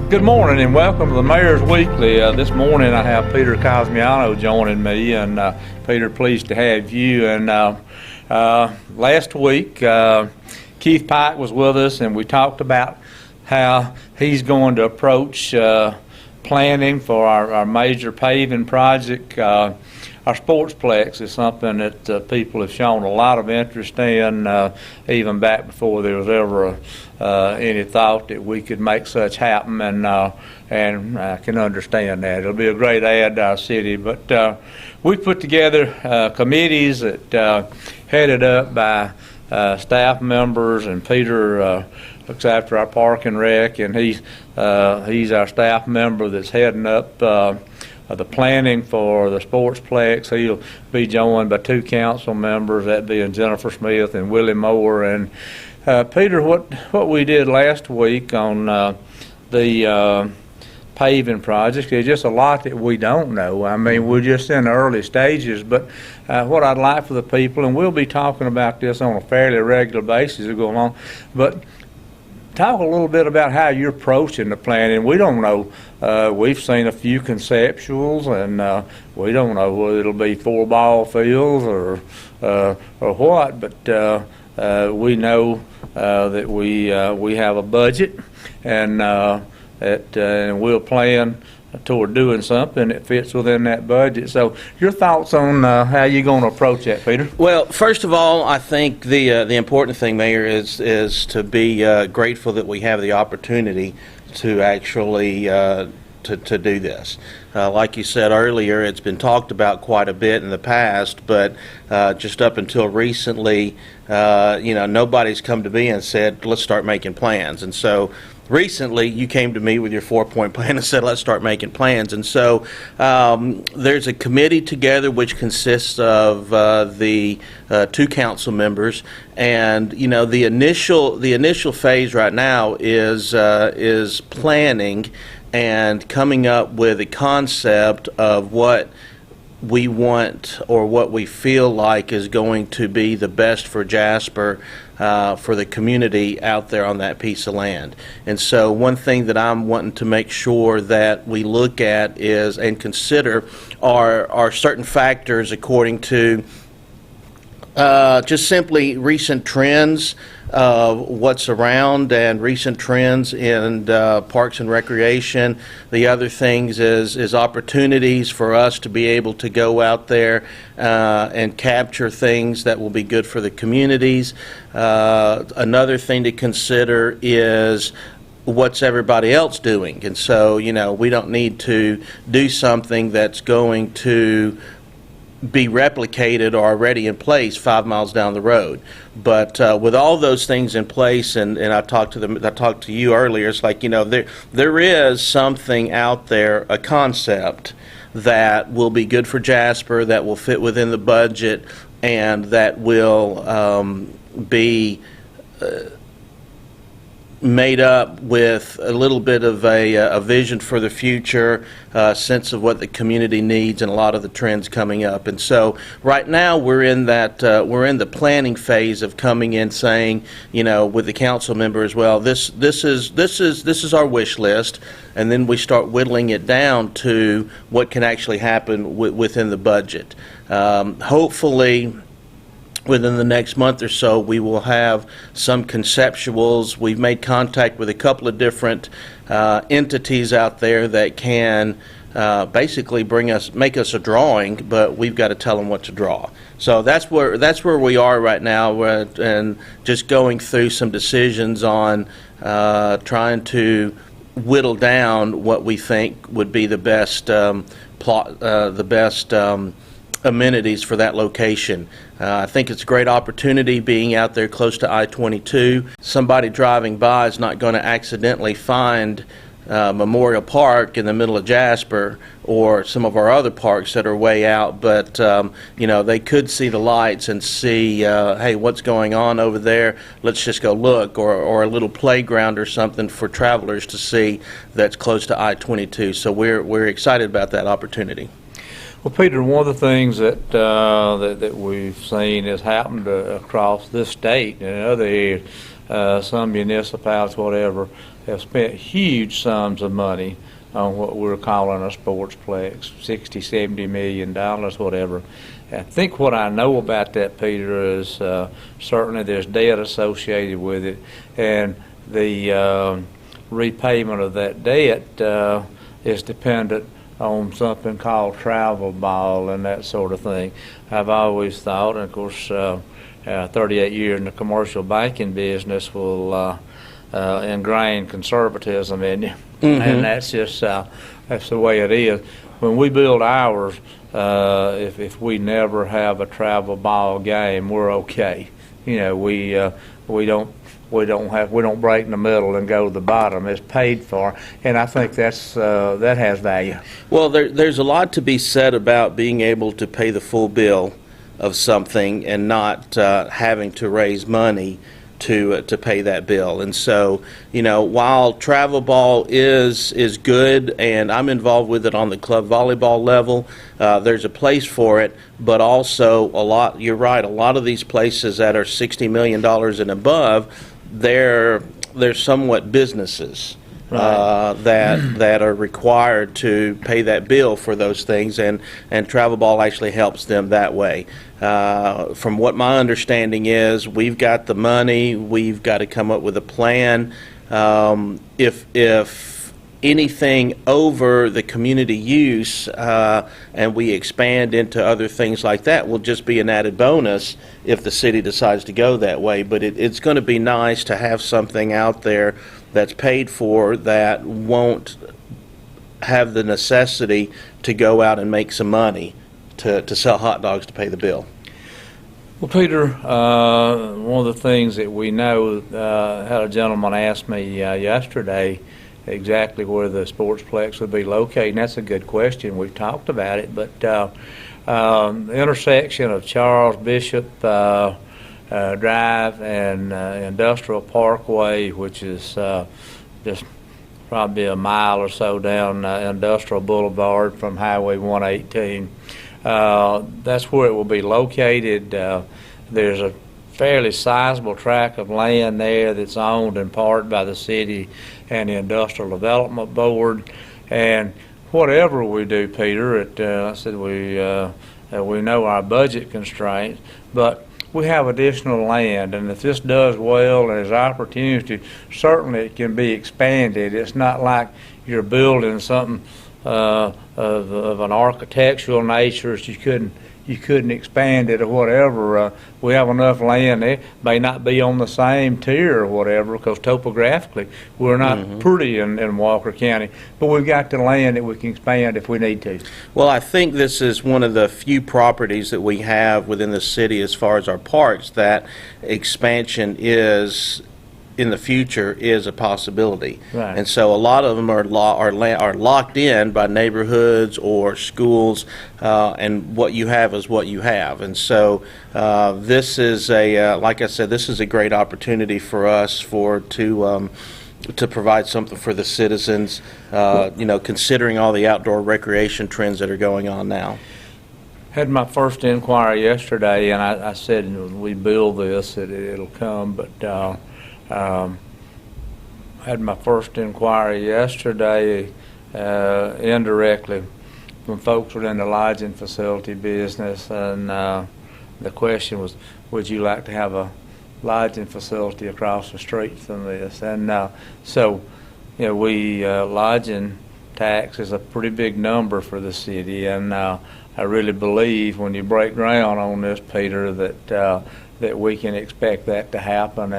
Good morning and welcome to the Mayor's Weekly. This morning I have Peter Cosmiano joining me, and Peter, pleased to have you. And last week Keith Pike was with us, and we talked about how he's going to approach planning for our major paving project. Our Sportsplex is something that people have shown a lot of interest in, even back before there was ever any thought that we could make such happen, and I can understand that. It'll be a great add to our city. But we put together committees that headed up by staff members, and Peter looks after our park and rec, and he's our staff member that's heading up the planning for the Sportsplex. He'll be joined by two council members, that being Jennifer Smith and Willie Moore. And Peter, what we did last week on the paving project, there's just a lot that we don't know. I mean, we're just in the early stages, but what I'd like for the people, and we'll be talking about this on a fairly regular basis as we go along, but talk a little bit about how you're approaching the planning. We don't know. We've seen a few conceptuals, and we don't know whether it'll be 4 ball fields or what. But we know that we have a budget, and and we'll plan toward doing something that fits within that budget. So your thoughts on how you're going to approach that, Peter? Well, first of all, I think the important thing, Mayor, is to be grateful that we have the opportunity to actually to do this. Like you said earlier, it's been talked about quite a bit in the past, but just up until recently, nobody's come to me and said, let's start making plans. And so recently, you came to me with your 4-point plan and said, let's start making plans. And so there's a committee together which consists of the 2 council members. And, the initial phase right now is planning and coming up with a concept of what we want or what we feel like is going to be the best for Jasper, for the community out there on that piece of land. And so one thing that I'm wanting to make sure that we look at is and consider are certain factors according to just simply recent trends of what's around and recent trends in parks and recreation. The other things is opportunities for us to be able to go out there and capture things that will be good for the communities. Another thing to consider is what's everybody else doing. And so, we don't need to do something that's going to be replicated or already in place 5 miles down the road. But with all those things in place, and I talked to you earlier, it's like, there is something out there, a concept that will be good for Jasper, that will fit within the budget, and that will be made up with a little bit of a vision for the future, sense of what the community needs, and a lot of the trends coming up. And so right now we're in the planning phase of coming in saying, with the council member as well, this is our wish list, and then we start whittling it down to what can actually happen within the budget. Hopefully within the next month or so, we will have some conceptuals. We've made contact with a couple of different entities out there that can basically make us a drawing, but we've got to tell them what to draw. So that's where we are right now, and just going through some decisions on trying to whittle down what we think would be the best amenities for that location. I think it's a great opportunity being out there close to I-22. Somebody driving by is not going to accidentally find Memorial Park in the middle of Jasper or some of our other parks that are way out, but they could see the lights and see, hey, what's going on over there? Let's just go look, or a little playground or something for travelers to see that's close to I-22. So we're excited about that opportunity. Well, Peter, one of the things that we've seen has happened across this state and other areas, some municipalities, whatever, have spent huge sums of money on what we're calling a sportsplex, $60, $70 million, whatever. I think what I know about that, Peter, is certainly there's debt associated with it, and the repayment of that debt is dependent on something called travel ball and that sort of thing. I've always thought, and of course 38 years in the commercial banking business will ingrain conservatism in you. And that's just that's the way it is. When we build ours, if we never have a travel ball game, we're okay. You know, we don't break in the middle and go to the bottom. It's paid for, and I think that has value. Well, there's a lot to be said about being able to pay the full bill of something and not having to raise money to pay that bill. And so, you know, while travel ball is good, and I'm involved with it on the club volleyball level, there's a place for it, but also you're right, a lot of these places that are $60 million and above, they're somewhat businesses. Right. That are required to pay that bill for those things, and travel ball actually helps them that way. From what my understanding is, we've got the money, we've got to come up with a plan. If anything over the community use and we expand into other things like that, will just be an added bonus if the city decides to go that way. But it's going to be nice to have something out there that's paid for that won't have the necessity to go out and make some money to sell hot dogs to pay the bill. Well, Peter, one of the things that we know, had a gentleman ask me yesterday exactly where the Sportsplex would be located, and that's a good question. We've talked about it, but the intersection of Charles Bishop Drive and Industrial Parkway, which is just probably a mile or so down Industrial Boulevard from Highway 118. That's where it will be located. There's a fairly sizable tract of land there that's owned in part by the city and the Industrial Development Board. And whatever we do, Peter, I said we know our budget constraints, but we have additional land, and if this does well and there's opportunity, certainly it can be expanded. It's not like you're building something of an architectural nature that you couldn't expand it or whatever. We have enough land there. May not be on the same tier or whatever, because topographically we're not pretty in Walker County, but we've got the land that we can expand if we need to. Well, I think this is one of the few properties that we have within the city as far as our parks that expansion is in the future is a possibility. Right. And so a lot of them are locked in by neighborhoods or schools, and what you have is what you have. And so this is like I said, this is a great opportunity for us to provide something for the citizens, you know, considering all the outdoor recreation trends that are going on now. Had my first inquiry yesterday, and I said when we build this, it'll come, but had my first inquiry yesterday indirectly from folks who are in the lodging facility business, and the question was, would you like to have a lodging facility across the street from this? And so, you know, lodging tax is a pretty big number for the city, and I really believe when you break ground on this, Peter, that we can expect that to happen,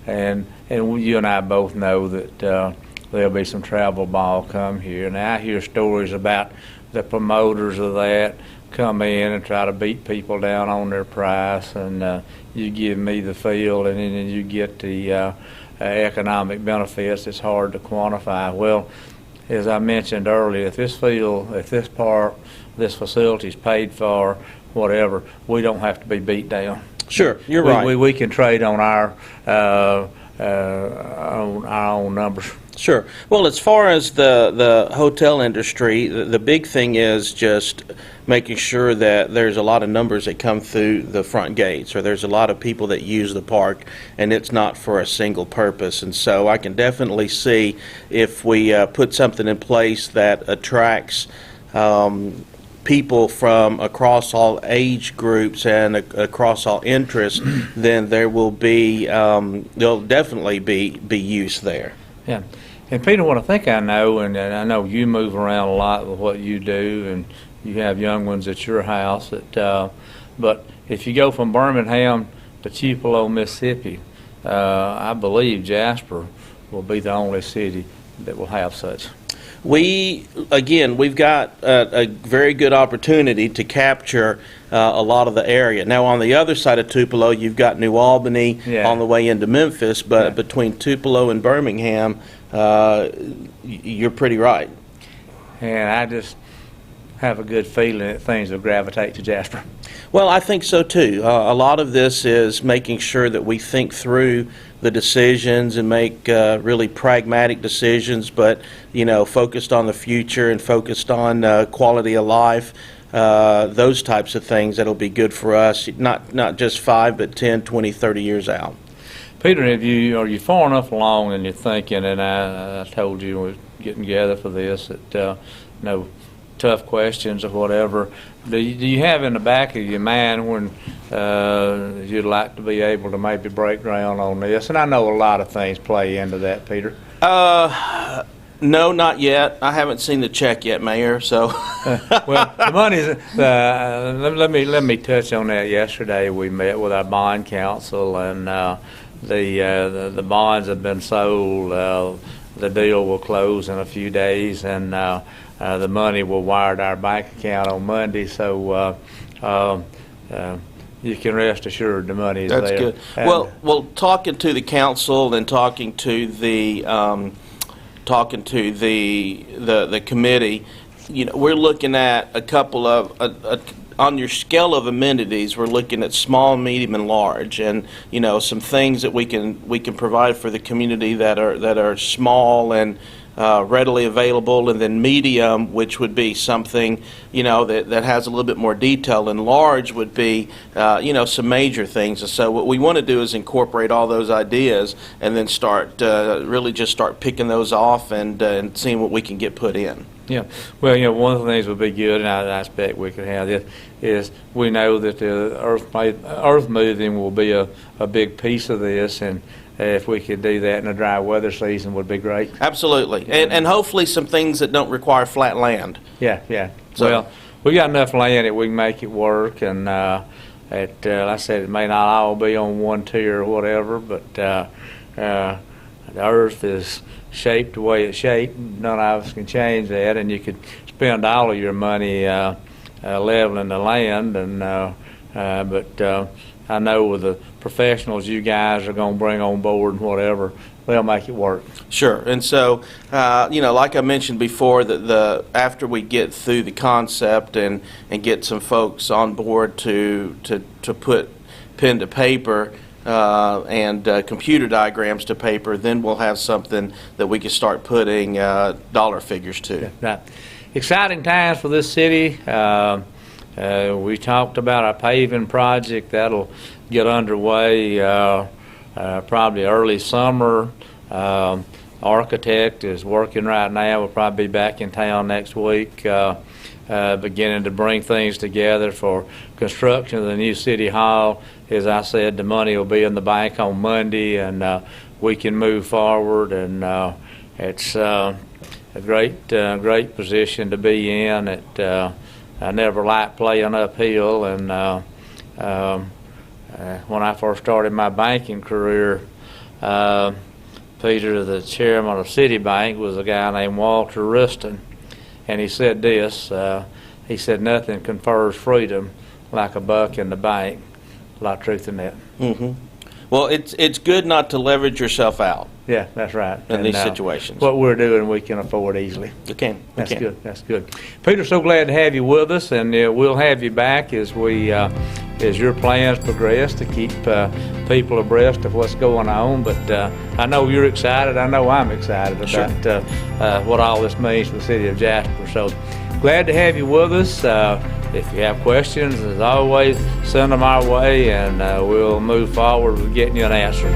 and you and I both know that there'll be some travel ball come here. Now I hear stories about the promoters of that come in and try to beat people down on their price, and you give me the field, and then you get the economic benefits. It's hard to quantify. Well, as I mentioned earlier, if this field, if this park, this facility is paid for, whatever, we don't have to be beat down. Sure, you're right. We can trade on our our own numbers. Sure. Well, as far as the hotel industry, the big thing is just making sure that there's a lot of numbers that come through the front gates, or there's a lot of people that use the park, and it's not for a single purpose. And so I can definitely see if we put something in place that attracts people from across all age groups and across all interests, then there will be there'll definitely be use there. Yeah. And Peter, what I think I know, and I know you move around a lot with what you do, and you have young ones at your house. But if you go from Birmingham to Tupelo, Mississippi, I believe Jasper will be the only city that will have such. We've got a very good opportunity to capture a lot of the area. Now, on the other side of Tupelo, you've got New Albany on the way into Memphis, but between Tupelo and Birmingham, you're pretty right. And I just have a good feeling that things will gravitate to Jasper. Well, I think so too. A lot of this is making sure that we think through the decisions and make really pragmatic decisions, but focused on the future and focused on quality of life. Those types of things that'll be good for us, not just 5, but 10, 20, 30 years out. Peter, are you far enough along in your thinking? And I told you we're getting together for this that no tough questions or whatever. Do you have in the back of your mind when you'd like to be able to maybe break ground on this? And I know a lot of things play into that, Peter. No, not yet. I haven't seen the check yet, Mayor. So, well, the money's. Let me touch on that. Yesterday, we met with our bond counsel, and the bonds have been sold. The deal will close in a few days, and the money will wire to our bank account on Monday. So you can rest assured the money is there. That's good. Well, talking to the council and talking to the committee, we're looking at a couple of on your scale of amenities. We're looking at small, medium, and large, and some things that we can provide for the community that are small and readily available, and then medium, which would be something that has a little bit more detail, and large would be some major things. And so what we want to do is incorporate all those ideas and then start picking those off and seeing what we can get put in. Yeah, well, one of the things would be good, and I expect we could have this, is we know that the earth moving will be a big piece of this, and if we could do that in a dry weather season would be great. Absolutely, and hopefully some things that don't require flat land. Yeah. So, well, we got enough land that we can make it work, and like I said, it may not all be on one tier or whatever, but the earth is shaped the way it's shaped. None of us can change that, and you could spend all of your money leveling the land, and but I know with the professionals you guys are going to bring on board and whatever, they'll make it work. Sure. And so, like I mentioned before, that after we get through the concept and get some folks on board to put pen to paper and computer diagrams to paper, then we'll have something that we can start putting dollar figures to. Right. Exciting times for this city. We talked about our paving project. That'll get underway probably early summer. Architect is working right now. We'll probably be back in town next week, beginning to bring things together for construction of the new city hall. As I said, the money will be in the bank on Monday, and we can move forward. And it's a great position to be in. I never liked playing uphill, and when I first started my banking career, Peter, the chairman of Citibank, was a guy named Walter Rustin, and he said this, he said, nothing confers freedom like a buck in the bank. A lot of truth in that. Mm-hmm. Well, it's good not to leverage yourself out. Yeah, that's right. in these And, situations. What we're doing, we can afford easily. You can. That's good. That's good. Peter, so glad to have you with us, and we'll have you back as your plans progress to keep people abreast of what's going on. But I know you're excited. I know I'm excited about what all this means for the city of Jasper. So glad to have you with us. If you have questions, as always, send them our way, and we'll move forward with getting you an answer.